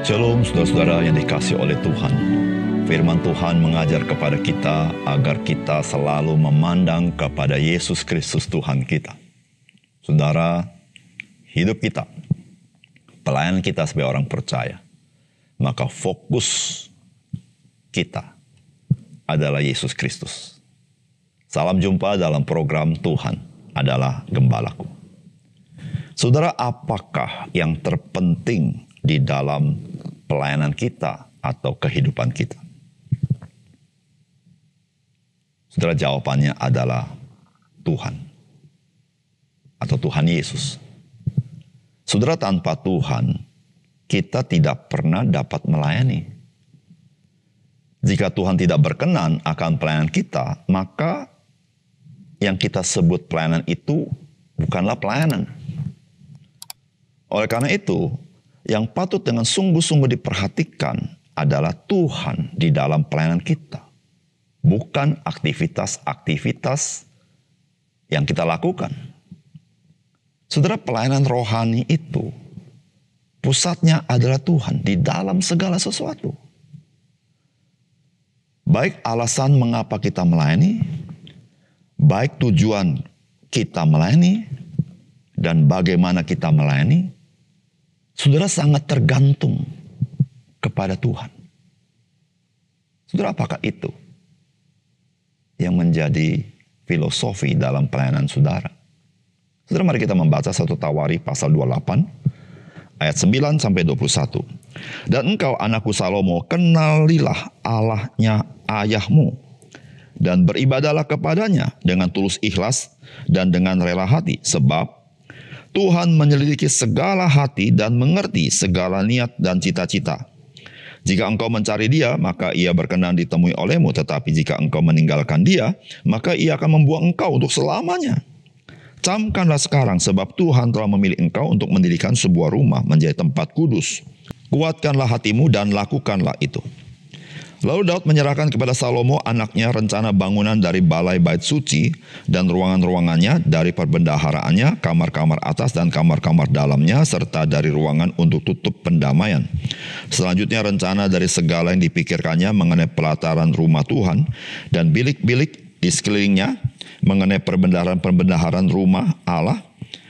Shalom saudara-saudara yang dikasihi oleh Tuhan. Firman Tuhan mengajar kepada kita agar kita selalu memandang kepada Yesus Kristus Tuhan kita. Saudara, hidup kita, pelayanan kita sebagai orang percaya, maka fokus kita adalah Yesus Kristus. Salam jumpa dalam program Tuhan adalah Gembalaku. Saudara, apakah yang terpenting di dalam pelayanan kita atau kehidupan kita? Saudara, jawabannya adalah Tuhan atau Tuhan Yesus. Saudara, tanpa Tuhan kita tidak pernah dapat melayani. Jika Tuhan tidak berkenan akan pelayanan kita, maka yang kita sebut pelayanan itu bukanlah pelayanan. Oleh karena itu, yang patut dengan sungguh-sungguh diperhatikan adalah Tuhan di dalam pelayanan kita. Bukan aktivitas-aktivitas yang kita lakukan. Saudara, pelayanan rohani itu pusatnya adalah Tuhan di dalam segala sesuatu. Baik alasan mengapa kita melayani, baik tujuan kita melayani, dan bagaimana kita melayani, saudara, sangat tergantung kepada Tuhan. Saudara, apakah itu yang menjadi filosofi dalam pelayanan saudara? Saudara, mari kita membaca 1 Tawari pasal 28 ayat 9 sampai 21. Dan engkau, anakku Salomo, kenalilah Allahnya ayahmu dan beribadalah kepadanya dengan tulus ikhlas dan dengan rela hati, sebab Tuhan menyelidiki segala hati dan mengerti segala niat dan cita-cita. Jika engkau mencari Dia, maka Ia berkenan ditemui olehmu. Tetapi jika engkau meninggalkan Dia, maka Ia akan membuang engkau untuk selamanya. Camkanlah sekarang, sebab Tuhan telah memilih engkau untuk mendirikan sebuah rumah menjadi tempat kudus. Kuatkanlah hatimu dan lakukanlah itu. Lalu Daud menyerahkan kepada Salomo anaknya rencana bangunan dari balai bait suci dan ruangan-ruangannya, dari perbendaharaannya, kamar-kamar atas dan kamar-kamar dalamnya, serta dari ruangan untuk tutup pendamaian. Selanjutnya rencana dari segala yang dipikirkannya mengenai pelataran rumah Tuhan dan bilik-bilik di sekelilingnya, mengenai perbendaharaan-perbendaharaan rumah Allah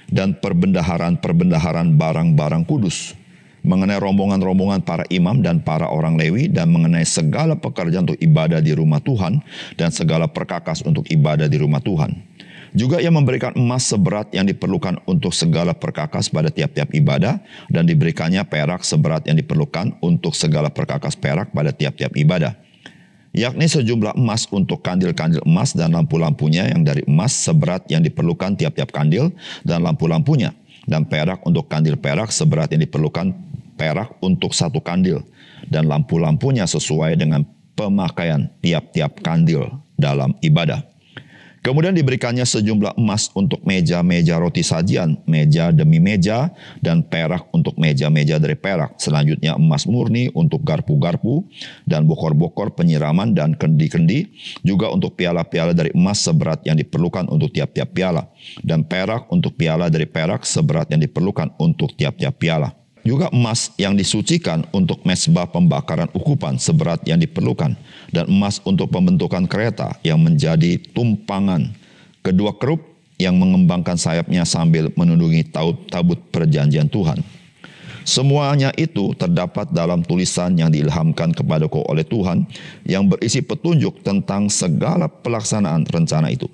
dan perbendaharaan-perbendaharaan barang-barang kudus, mengenai rombongan-rombongan para imam dan para orang Lewi, dan mengenai segala pekerjaan untuk ibadah di rumah Tuhan dan segala perkakas untuk ibadah di rumah Tuhan. Juga ia memberikan emas seberat yang diperlukan untuk segala perkakas pada tiap-tiap ibadah, dan diberikannya perak seberat yang diperlukan untuk segala perkakas perak pada tiap-tiap ibadah. Yakni sejumlah emas untuk kandil-kandil emas dan lampu-lampunya yang dari emas seberat yang diperlukan tiap-tiap kandil dan lampu-lampunya, dan perak untuk kandil perak seberat yang diperlukan perak untuk satu kandil, dan lampu-lampunya sesuai dengan pemakaian tiap-tiap kandil dalam ibadah. Kemudian diberikannya sejumlah emas untuk meja-meja roti sajian, meja demi meja, dan perak untuk meja-meja dari perak. Selanjutnya emas murni untuk garpu-garpu dan bokor-bokor penyiraman dan kendi-kendi, juga untuk piala-piala dari emas seberat yang diperlukan untuk tiap-tiap piala, dan perak untuk piala dari perak seberat yang diperlukan untuk tiap-tiap piala. Juga emas yang disucikan untuk mezbah pembakaran ukupan seberat yang diperlukan, dan emas untuk pembentukan kereta yang menjadi tumpangan, kedua kerup yang mengembangkan sayapnya sambil menundungi tabut perjanjian Tuhan. Semuanya itu terdapat dalam tulisan yang diilhamkan kepadaku oleh Tuhan, yang berisi petunjuk tentang segala pelaksanaan rencana itu.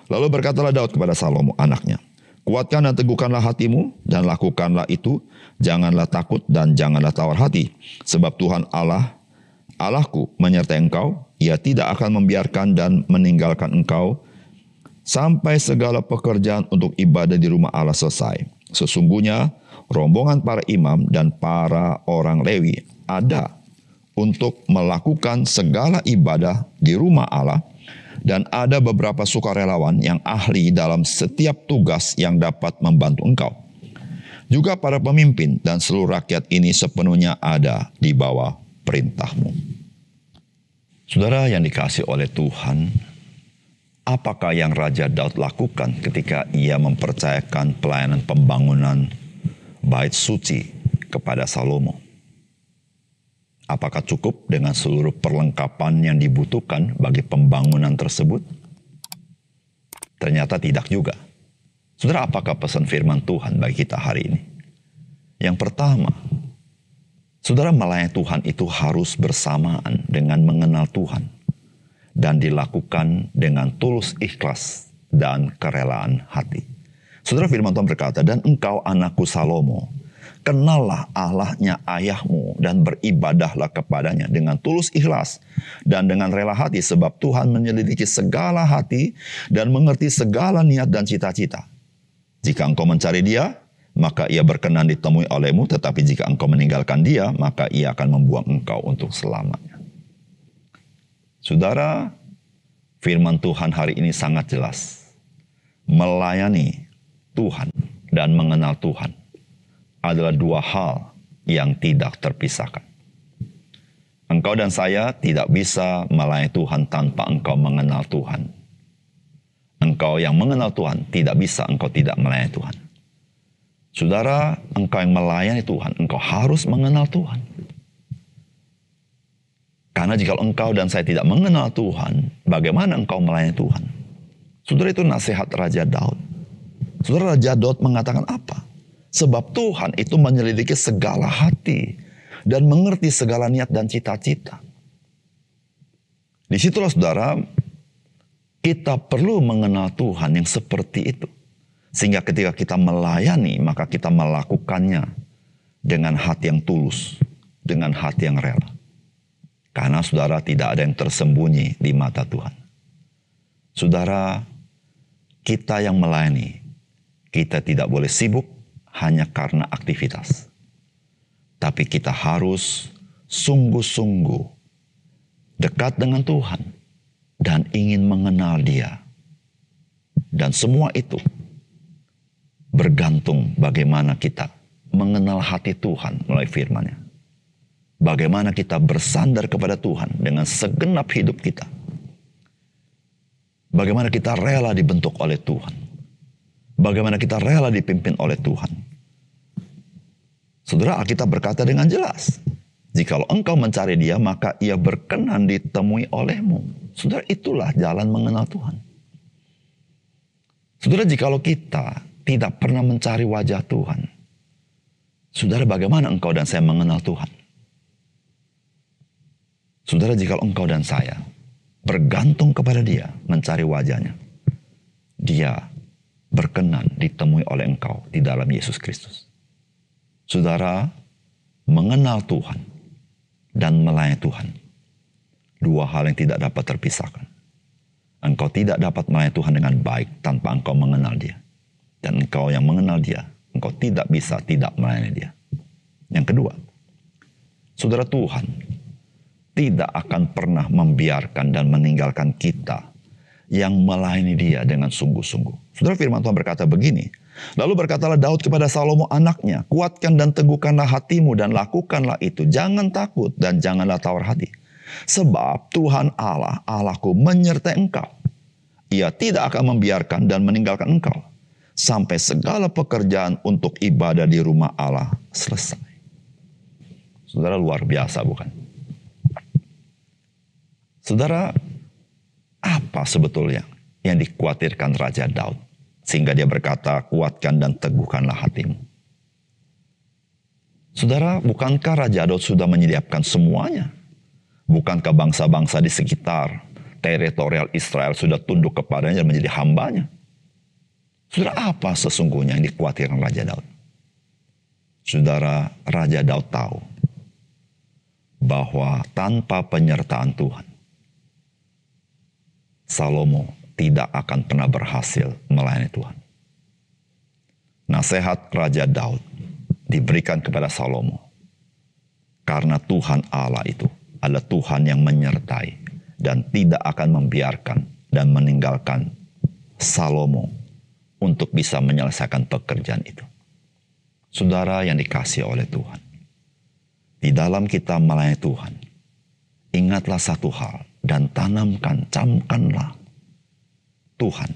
Lalu berkatalah Daud kepada Salomo anaknya, kuatkan dan teguhkanlah hatimu dan lakukanlah itu. Janganlah takut dan janganlah tawar hati. Sebab Tuhan Allahku menyertai engkau. Ia tidak akan membiarkan dan meninggalkan engkau sampai segala pekerjaan untuk ibadah di rumah Allah selesai. Sesungguhnya rombongan para imam dan para orang Lewi ada untuk melakukan segala ibadah di rumah Allah, dan ada beberapa sukarelawan yang ahli dalam setiap tugas yang dapat membantu engkau. Juga para pemimpin dan seluruh rakyat ini sepenuhnya ada di bawah perintahmu. Saudara yang dikasihi oleh Tuhan, Apakah yang Raja Daud lakukan ketika ia mempercayakan pelayanan pembangunan bait suci kepada Salomo? Apakah cukup dengan seluruh perlengkapan yang dibutuhkan bagi pembangunan tersebut? Ternyata tidak juga. Saudara, apakah pesan firman Tuhan bagi kita hari ini? Yang pertama, saudara, melayani Tuhan itu harus bersamaan dengan mengenal Tuhan dan dilakukan dengan tulus ikhlas dan kerelaan hati. Saudara, firman Tuhan berkata, "Dan engkau anakku Salomo, kenallah Allahnya ayahmu dan beribadahlah kepadanya dengan tulus ikhlas dan dengan rela hati, sebab Tuhan menyelidiki segala hati dan mengerti segala niat dan cita-cita. Jika engkau mencari Dia, maka Ia berkenan ditemui olehmu, tetapi jika engkau meninggalkan Dia, maka Ia akan membuang engkau untuk selamanya." Saudara, firman Tuhan hari ini sangat jelas. Melayani Tuhan dan mengenal Tuhan adalah dua hal yang tidak terpisahkan. Engkau dan saya tidak bisa melayani Tuhan tanpa engkau mengenal Tuhan. Engkau yang mengenal Tuhan tidak bisa engkau tidak melayani Tuhan. Saudara, engkau yang melayani Tuhan, engkau harus mengenal Tuhan. Karena jika engkau dan saya tidak mengenal Tuhan, bagaimana engkau melayani Tuhan? Saudara, itu nasihat Raja Daud. Saudara, Raja Daud mengatakan apa? Sebab Tuhan itu menyelidiki segala hati dan mengerti segala niat dan cita-cita. Disitulah saudara, kita perlu mengenal Tuhan yang seperti itu. Sehingga ketika kita melayani, maka kita melakukannya dengan hati yang tulus, dengan hati yang rela. Karena saudara, tidak ada yang tersembunyi di mata Tuhan. Saudara, kita yang melayani, kita tidak boleh sibuk hanya karena aktivitas. Tapi kita harus sungguh-sungguh dekat dengan Tuhan dan ingin mengenal Dia. Dan semua itu bergantung bagaimana kita mengenal hati Tuhan melalui firman-Nya. Bagaimana kita bersandar kepada Tuhan dengan segenap hidup kita. Bagaimana kita rela dibentuk oleh Tuhan. Bagaimana kita rela dipimpin oleh Tuhan. Saudara, Alkitab berkata dengan jelas, jikalau engkau mencari Dia, maka Ia berkenan ditemui olehmu. Saudara, itulah jalan mengenal Tuhan. Saudara, jikalau kita tidak pernah mencari wajah Tuhan, saudara, bagaimana engkau dan saya mengenal Tuhan? Saudara, jikalau engkau dan saya bergantung kepada Dia, mencari wajah-Nya, Dia berkenan ditemui oleh engkau di dalam Yesus Kristus. Saudara, mengenal Tuhan dan melayani Tuhan, dua hal yang tidak dapat terpisahkan. Engkau tidak dapat melayani Tuhan dengan baik tanpa engkau mengenal Dia. Dan engkau yang mengenal Dia, engkau tidak bisa tidak melayani Dia. Yang kedua, saudara, Tuhan tidak akan pernah membiarkan dan meninggalkan kita yang melayani Dia dengan sungguh-sungguh. Saudara, firman Tuhan berkata begini, lalu berkatalah Daud kepada Salomo anaknya, kuatkan dan teguhkanlah hatimu dan lakukanlah itu. Jangan takut dan janganlah tawar hati. Sebab Tuhan Allah, Allahku menyertai engkau. Ia tidak akan membiarkan dan meninggalkan engkau sampai segala pekerjaan untuk ibadah di rumah Allah selesai. Saudara, luar biasa bukan? Saudara, apa sebetulnya yang dikhawatirkan Raja Daud sehingga dia berkata, kuatkan dan teguhkanlah hatimu? Saudara, bukankah Raja Daud sudah menyediakan semuanya? Bukankah bangsa-bangsa di sekitar teritorial Israel sudah tunduk kepadanya dan menjadi hambanya? Saudara, apa sesungguhnya yang dikhawatirkan Raja Daud? Saudara, Raja Daud tahu bahwa tanpa penyertaan Tuhan, Salomo tidak akan pernah berhasil melayani Tuhan. Nasihat Raja Daud diberikan kepada Salomo karena Tuhan Allah itu adalah Tuhan yang menyertai dan tidak akan membiarkan dan meninggalkan Salomo untuk bisa menyelesaikan pekerjaan itu. Saudara yang dikasihi oleh Tuhan, di dalam kita melayani Tuhan, ingatlah satu hal dan camkanlah, Tuhan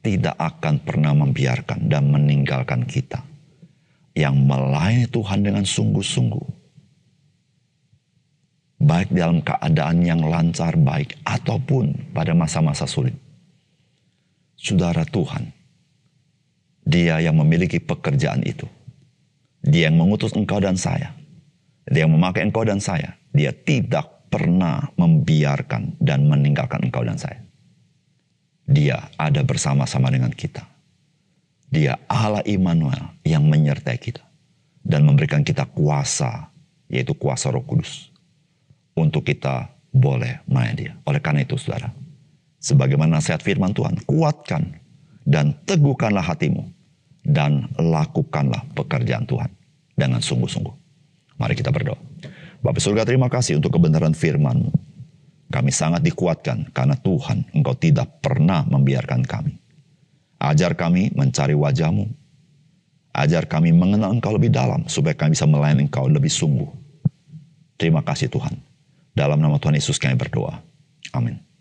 tidak akan pernah membiarkan dan meninggalkan kita yang melayani Tuhan dengan sungguh-sungguh. baik dalam keadaan yang lancar baik ataupun pada masa-masa sulit. Saudara, Tuhan, Dia yang memiliki pekerjaan itu. Dia yang mengutus engkau dan saya. Dia yang memakai engkau dan saya. Dia tidak pernah membiarkan dan meninggalkan engkau dan saya. Dia ada bersama-sama dengan kita. Dia Allah Immanuel yang menyertai kita. Dan memberikan kita kuasa, yaitu kuasa Roh Kudus. Untuk kita boleh melayani Dia. Oleh karena itu, saudara, sebagaimana nasihat firman Tuhan, kuatkan dan teguhkanlah hatimu. Dan lakukanlah pekerjaan Tuhan dengan sungguh-sungguh. Mari kita berdoa. Bapa surga, terima kasih untuk kebenaran firman-Mu. Kami sangat dikuatkan karena Tuhan, Engkau tidak pernah membiarkan kami. Ajar kami mencari wajah-Mu. Ajar kami mengenal Engkau lebih dalam supaya kami bisa melayani Engkau lebih sungguh. Terima kasih Tuhan. Dalam nama Tuhan Yesus kami berdoa. Amin.